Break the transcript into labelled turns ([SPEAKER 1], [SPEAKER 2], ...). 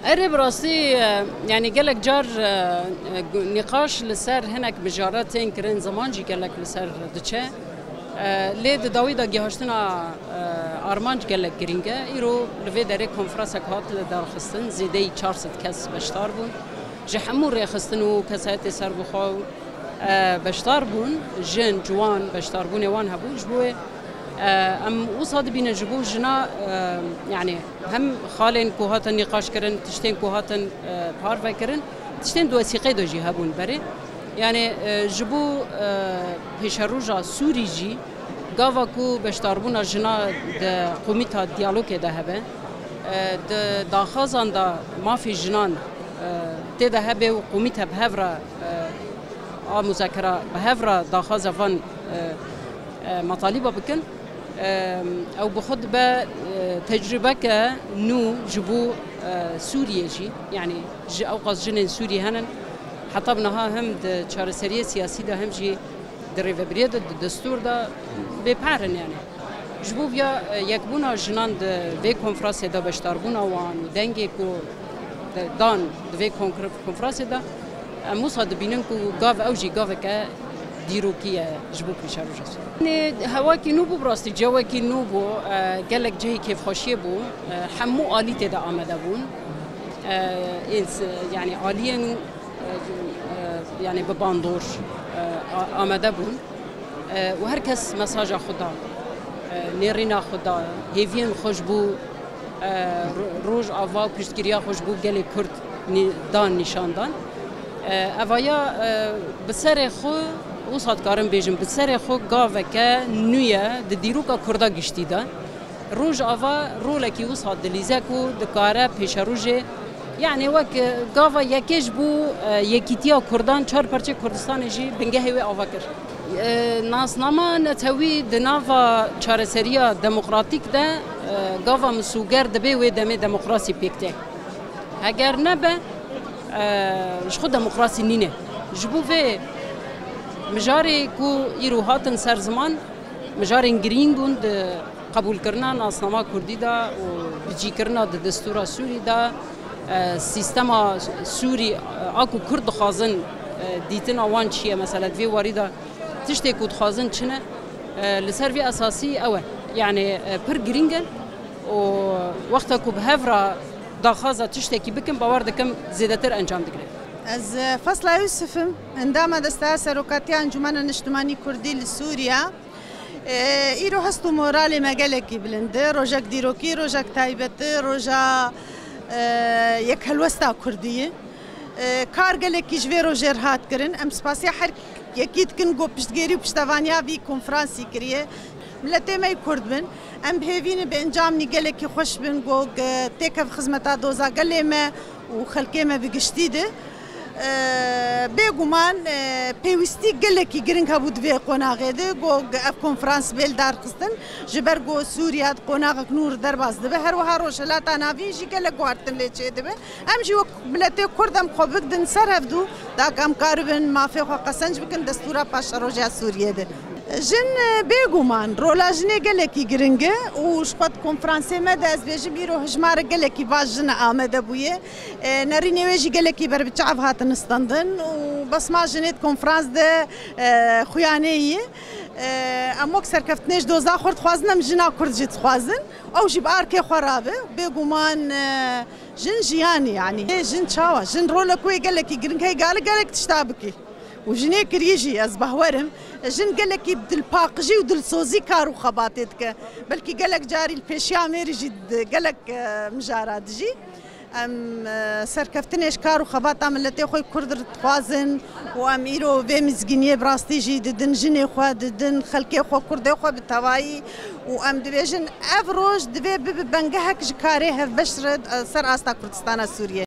[SPEAKER 1] اري براسي يعني قالك جار نقاش لسر هناك بجارتين كرين زمان جي قالك لسر دچه لید داویدا گهاشتنا آرمانج قالك گرینگه ایرو لوی داره کنفرانس هات لدار خستن زیده 400 کس بشتار بون جحمور رخستن و کسات سر بخو بشتار بون جن جوان بشتار بون وان هبو جبوه ام وصاد بين جبو جنا يعني هم خالين كوهات النقاش كرن تشتين كوهات بارفا كرن تشتين دو وثيقه دو جهابون بري يعني جبو بيشروجا سوري جي غافاكو بشتاربونا جنا د قوميتا ديالوج ده هبه د داخازان دا ما في جنان تده هبه وقوميتا بهفرا مذاكره بهفرا داخازا فان مطالبه بكن او بخد با تجربه كنو جبو سوريا جي يعني اوقاس جنين سوري هنن حتى بنها هم د چارەسەریە سیاسی ده هم جي دريفبريه الدستور ده بپارن يعني جبو بیا یکبونا جنان د وی کنفرانس ده بشتاربونا وان دنگی کو دان د وی کنفرانس ده مصاد بینن کو گاو او جي گاو که دیروکیه جبو پیشارو جس نه هوا کی نو بو براستی جو کی نو بو گلک جهی کیف خوشی بو همو آلیت ده آمده بون يعني عاليا يعني بباندور آمده بون و هر کس مساج خدا نرینا خدا هیوین خوش بو روز آوا پشتگیریا خوش بو گلی کرد دان نشان دان اوایا بسر خو وصاد کارم بیجم بسر خو گاوه که نویه د دیروکا کردا گشتی ده روز آوا رولکی وصاد دلیزه کو دکاره پیش روزه يعني وك قافا يكيش بو يكيتيا كردان چار پرچه كردستان جي بنگه هوي آواكر ناسناما نتوي دنافا چارسريا ديمقراطيك ده قافا مسوگر دبي و دمي ديمقراسي بيكته اگر نبه شخو ديمقراسي نينه جبو في مجاري كو ايرو هاتن سر زمان مجاري گرينگون قبول کرنا ناسناما كردي ده و بجي کرنا د دستور سوري ده سیستم سوری اكو کرد خازن دیتن آوان چیه مثلا في وارده تشتي كود خازن چنه لسر في اساسي اوه يعني پر گرینگن و وقتا کو بهفرا داخازه تشتي کی بكم باور دكم زيادتر انجام دگره
[SPEAKER 2] از فصل يوسفم عندما دستا سروكاتي انجمن الاجتماعي كردي لسوريا ایرو هستو مورال مگلکی بلند روجک دیروکی روجک تایبت روجا یک هلوستا کردیه کار گلکی جوی روجر هات کرن ام سپاسی هر یکیت کن گو پشتگیری و پشتوانیا وی کنفرانسی کریه ملتی می کرد بن ام بهوین به انجام نی گلکی خوش بن گو تکف خدمتا دوزا گلی ما و خلکی ما بگشتیده بگومان پیوستی گلکی گرینگ هبود وی قناغه ده گو اف کنفرانس بیل دار قستن جبر گو سوریات قناغ نور در باز ده هر و هر روشلات ناوی جی گلک وارتن لیچه ده ام جی وک ملت کردم خوبک دن سر هفدو دا کم کاربن مافی خو قسنج بکن دستورا پاش روجا سوریه ده جن بگومان رولاجنه گلکی گرینگه و شقت کنفرانس مد از بیج بیرو هجمار گلکی باز جن آمده بویه نری نویجی گلکی بر بچعب هات نستندن و بس ما جنت کنفرانس ده خویانهیه اموک سرکفتنش دوزا خورد خوازنم جنا کرد جت خوازن او جب آرکه خرابه بگومان جن جیانی يعني جن چاوا جن رولکوی گلکی گرینگه گالک تشتابکی وجني كريجي از بهورم جن قالك بدل باقجي ودل صوزي كارو خباتتك بلكي قالك جاري البيشيا ميري جد قالك مجارات جي ام سركفتنيش كارو خباتا ملتي خوي كردر تخوازن وام ايرو في مزگينيه براستي جي ددن جني خو ددن خلكي خو كردي خو بالتواي وام دبيجن افروج دبي بنگهك جكاري هف بشرد سر استا كردستان سوريا